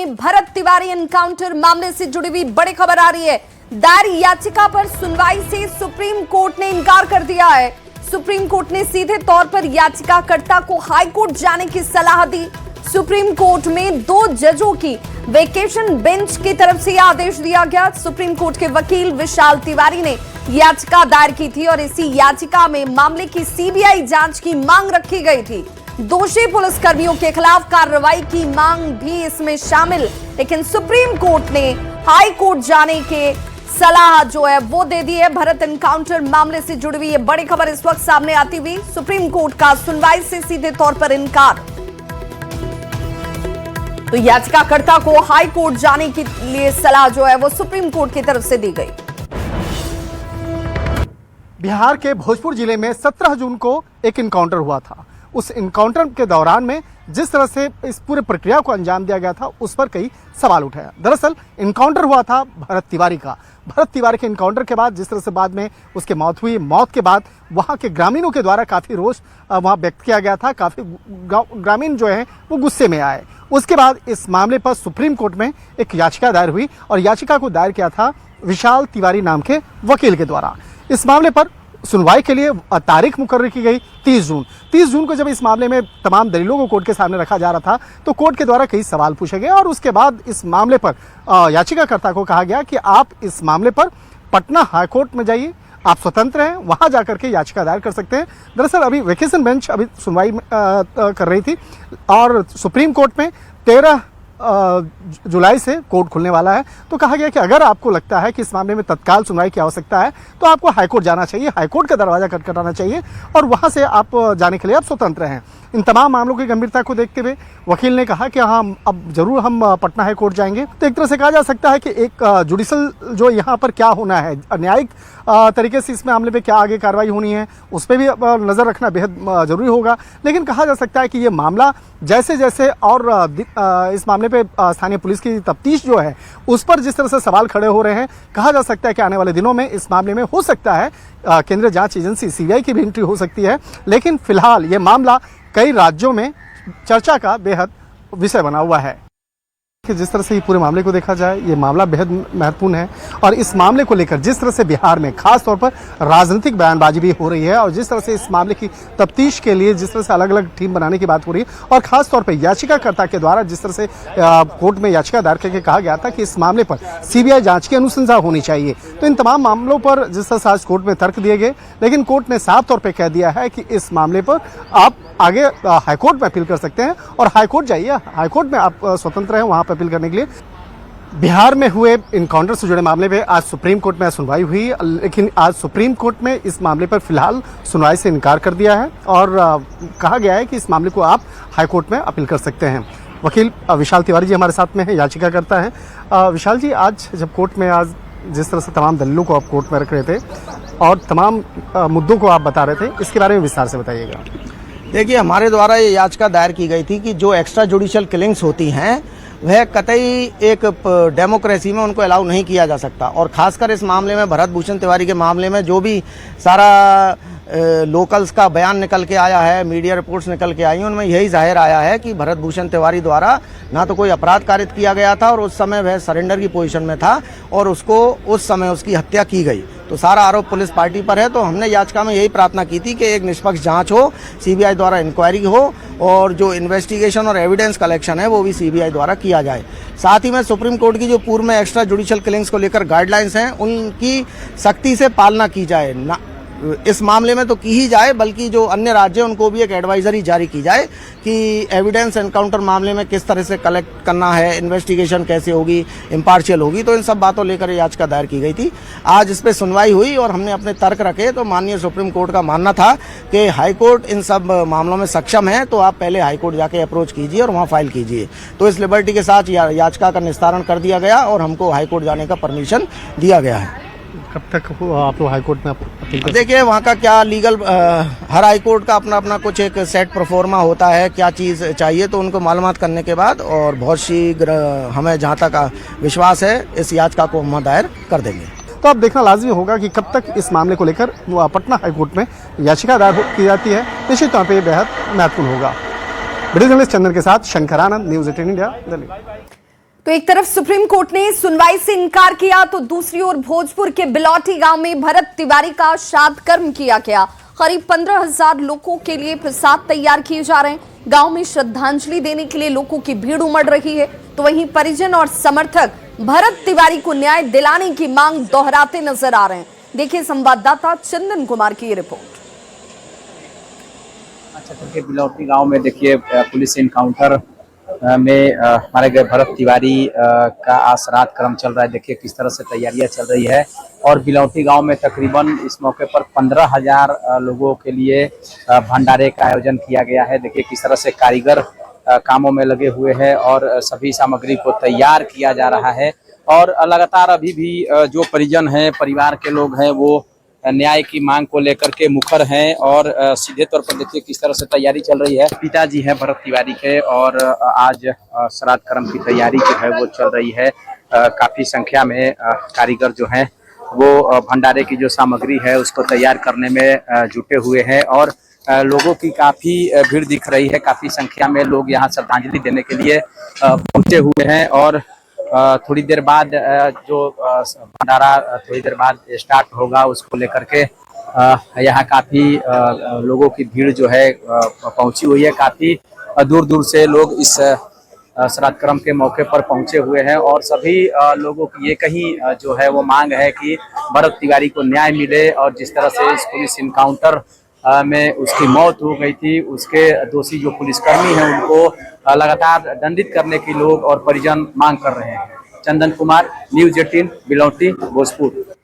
में भरत तिवारी एनकाउंटर मामले से जुड़ी हुई बड़ी खबर आ रही है। दायर याचिका पर सुनवाई से सुप्रीम कोर्ट ने इनकार कर दिया है। सुप्रीम कोर्ट ने सीधे तौर पर याचिकाकर्ता को हाई कोर्ट जाने की सलाह दी। सुप्रीम कोर्ट में 2 जजों की वेकेशन बेंच की तरफ से यह आदेश दिया गया। सुप्रीम कोर्ट के वकील विशाल तिवारी ने याचिका दायर की थी और इसी याचिका में मामले की सीबीआई जांच की मांग रखी गई थी। दोषी पुलिसकर्मियों के खिलाफ कार्रवाई की मांग भी इसमें शामिल, लेकिन सुप्रीम कोर्ट ने हाई कोर्ट जाने के सलाह जो है वो दे दी है। भरत एनकाउंटर मामले से जुड़ी हुई ये बड़ी खबर इस वक्त सामने आती हुई, सुप्रीम कोर्ट का सुनवाई से सीधे तौर पर इनकार। तो याचिकाकर्ता को हाई कोर्ट जाने के लिए सलाह जो है वो सुप्रीम कोर्ट की तरफ से दी गई। बिहार के भोजपुर जिले में 17 जून को एक इनकाउंटर हुआ था। उस इनकाउंटर के दौरान में जिस तरह से इस पूरे प्रक्रिया को अंजाम दिया गया था उस पर कई सवाल उठे। दरअसल इनकाउंटर हुआ था भरत तिवारी का। भरत तिवारी के इनकाउंटर के बाद जिस तरह से बाद में उसकी मौत हुई, मौत के बाद वहां के ग्रामीणों के द्वारा काफी रोष वहां व्यक्त किया गया था। काफी ग्रामीण जो है वो गुस्से में आए। उसके बाद इस मामले पर सुप्रीम कोर्ट में एक याचिका दायर हुई और याचिका को दायर किया था विशाल तिवारी नाम के वकील के द्वारा। इस मामले पर सुनवाई के लिए तारीख मुकर्रर की गई 30 जून। 30 जून को जब इस मामले में तमाम दलीलों को कोर्ट के सामने रखा जा रहा था तो कोर्ट के द्वारा कई सवाल पूछे गए और उसके बाद इस मामले पर याचिकाकर्ता को कहा गया कि आप इस मामले पर पटना हाई कोर्ट में जाइए, आप स्वतंत्र हैं, वहां जाकर के याचिका दायर कर सकते हैं। दरअसल अभी वेकेशन बेंच अभी सुनवाई कर रही थी और सुप्रीम कोर्ट में 13 जुलाई से कोर्ट खुलने वाला है। तो कहा गया कि अगर आपको लगता है कि इस मामले में तत्काल सुनवाई की आवश्यकता है तो आपको हाईकोर्ट जाना चाहिए, हाईकोर्ट का दरवाजा खटखटाना चाहिए और वहां से आप जाने के लिए आप स्वतंत्र हैं। इन तमाम मामलों की गंभीरता को देखते हुए वकील ने कहा कि हाँ, अब जरूर हम पटना हाई कोर्ट जाएंगे। तो एक तरह से कहा जा सकता है कि एक जुडिशल जो यहाँ पर क्या होना है, न्यायिक तरीके से इस मामले पे क्या आगे कार्रवाई होनी है उस पर भी नजर रखना बेहद जरूरी होगा। लेकिन कहा जा सकता है कि ये मामला जैसे जैसे और इस मामले पे स्थानीय पुलिस की तफ्तीश जो है उस पर जिस तरह से सवाल खड़े हो रहे हैं, कहा जा सकता है कि आने वाले दिनों में इस मामले में हो सकता है केंद्रीय जांच एजेंसी सीबीआई की भी एंट्री हो सकती है। लेकिन फिलहाल ये मामला कई राज्यों में चर्चा का बेहद विषय बना हुआ है। कि जिस तरह से ये पूरे मामले को देखा जाए, ये मामला बेहद महत्वपूर्ण है और इस मामले को लेकर जिस तरह से बिहार में खास तौर पर राजनीतिक बयानबाजी भी हो रही है और जिस तरह से इस मामले की तफ्तीश के लिए जिस तरह से अलग अलग टीम बनाने की बात हो रही है और खास तौर पर याचिकाकर्ता के द्वारा जिस तरह से कोर्ट में याचिका दायर करके कहा गया था कि इस मामले पर सीबीआई जांच की अनुशंसा होनी चाहिए। तो इन तमाम मामलों पर जिस तरह से आज कोर्ट में तर्क दिए गए, लेकिन कोर्ट ने साफ तौर पर कह दिया है कि इस मामले पर आप आगे हाईकोर्ट में अपील कर सकते हैं और हाईकोर्ट जाइए, हाईकोर्ट में आप स्वतंत्र हैं वहां पर अपील करने के लिए। बिहार में हुए इनकाउंटर से जुड़े मामले में आज सुप्रीम कोर्ट में सुनवाई हुई, लेकिन आज सुप्रीम कोर्ट में इस मामले पर फिलहाल सुनवाई से इनकार कर दिया है और कहा गया है कि इस मामले को आप हाईकोर्ट में अपील कर सकते हैं। वकील विशाल तिवारी जी हमारे साथ में है, याचिकाकर्ता हैं। विशाल जी, आज जब कोर्ट में आज जिस तरह से तमाम दलीलों को आप कोर्ट में रख रहे थे और तमाम मुद्दों को आप बता रहे थे, इसके बारे में विस्तार से बताइएगा। देखिए, हमारे द्वारा ये याचिका दायर की गई थी कि जो एक्स्ट्रा जुडिशियल किलिंग्स होती हैं वह कतई एक डेमोक्रेसी में उनको अलाउ नहीं किया जा सकता और खासकर इस मामले में भरत भूषण तिवारी के मामले में जो भी सारा लोकल्स का बयान निकल के आया है, मीडिया रिपोर्ट्स निकल के आई हैं, उनमें यही जाहिर आया है कि भरत भूषण तिवारी द्वारा ना तो कोई अपराध कारित किया गया था और उस समय वह सरेंडर की पोजीशन में था और उसको उस समय उसकी हत्या की गई। तो सारा आरोप पुलिस पार्टी पर है। तो हमने याचिका में यही प्रार्थना की थी कि एक निष्पक्ष जांच हो, सीबीआई द्वारा इंक्वायरी हो और जो इन्वेस्टिगेशन और एविडेंस कलेक्शन है वो भी सीबीआई द्वारा किया जाए। साथ ही में सुप्रीम कोर्ट की जो पूर्व में एक्स्ट्रा जुडिशियल किलिंग्स को लेकर गाइडलाइंस हैं उनकी सख्ती से पालना की जाए। ना इस मामले में तो की ही जाए, बल्कि जो अन्य राज्य हैं उनको भी एक एडवाइजरी जारी की जाए कि एविडेंस एनकाउंटर मामले में किस तरह से कलेक्ट करना है, इन्वेस्टिगेशन कैसे होगी, इम्पार्शियल होगी। तो इन सब बातों लेकर याचिका दायर की गई थी। आज इस पर सुनवाई हुई और हमने अपने तर्क रखे तो माननीय सुप्रीम कोर्ट का मानना था कि हाईकोर्ट इन सब मामलों में सक्षम है, तो आप पहले हाईकोर्ट जाके अप्रोच कीजिए और वहाँ फाइल कीजिए। तो इस लिबर्टी के साथ याचिका का निस्तारण कर दिया गया और हमको हाईकोर्ट जाने का परमिशन दिया गया है। कब तक आप लोग हाईकोर्ट में अपील कर? देखिए, वहाँ का क्या लीगल हर हाईकोर्ट का अपना अपना कुछ एक सेट प्रोफॉर्मा होता है, क्या चीज़ चाहिए, तो उनको मालूमात करने के बाद और बहुत शीघ्र हमें जहाँ तक विश्वास है इस याचिका को हम दायर कर देंगे। तो अब देखना लाजमी होगा कि कब तक इस मामले को लेकर पटना हाईकोर्ट में याचिका दायर की जाती है। निश्चित तौर पर यह बेहद महत्वपूर्ण होगा। वीडियो जर्नलिस्ट चंदन के साथ शंकर आनंद, न्यूज़ 18 इंडिया, दिल्ली। तो एक तरफ सुप्रीम कोर्ट ने सुनवाई से इनकार किया तो दूसरी ओर भोजपुर के बिलौटी गांव में भरत तिवारी का श्राद्ध कर्म किया गया। करीब 15,000 लोगों के लिए प्रसाद तैयार किए जा रहे हैं। गांव में श्रद्धांजलि देने के लिए लोगों की भीड़ उमड़ रही है, तो वहीं परिजन और समर्थक भरत तिवारी को न्याय दिलाने की मांग दोहराते नजर आ रहे हैं। देखिए संवाददाता चंदन कुमार की रिपोर्ट। छतर के बिलौटी गांव में देखिए पुलिस एनकाउंटर में मारे गए भरत तिवारी का श्राद्ध क्रम चल रहा है। देखिए किस तरह से तैयारियां चल रही है और बिलौटी गांव में तकरीबन इस मौके पर 15,000 लोगों के लिए भंडारे का आयोजन किया गया है। देखिए किस तरह से कारीगर कामों में लगे हुए हैं और सभी सामग्री को तैयार किया जा रहा है और लगातार अभी भी जो परिजन हैं, परिवार के लोग हैं, वो न्याय की मांग को लेकर के मुखर हैं और सीधे तौर पर देखिए किस तरह से तैयारी चल रही है। पिताजी हैं भरत तिवारी के और आज श्राद्ध कर्म की तैयारी जो है वो चल रही है। काफी संख्या में कारीगर जो हैं वो भंडारे की जो सामग्री है उसको तैयार करने में जुटे हुए हैं और लोगों की काफी भीड़ दिख रही है। काफी संख्या में लोग यहाँ श्रद्धांजलि देने के लिए पहुंचे हुए हैं और थोड़ी देर बाद जो भंडारा थोड़ी देर बाद स्टार्ट होगा उसको लेकर के यहाँ काफी लोगों की भीड़ जो है पहुंची हुई है। काफी दूर दूर से लोग इस श्राद्ध कर्म के मौके पर पहुंचे हुए हैं और सभी लोगों की ये कहीं जो है वो मांग है कि भरत तिवारी को न्याय मिले और जिस तरह से इस पुलिस इनकाउंटर में उसकी मौत हो गई थी, उसके दोषी जो पुलिसकर्मी हैं उनको लगातार दंडित करने की लोग और परिजन मांग कर रहे हैं। चंदन कुमार, न्यूज़ 18, बिलौटी, भोजपुर।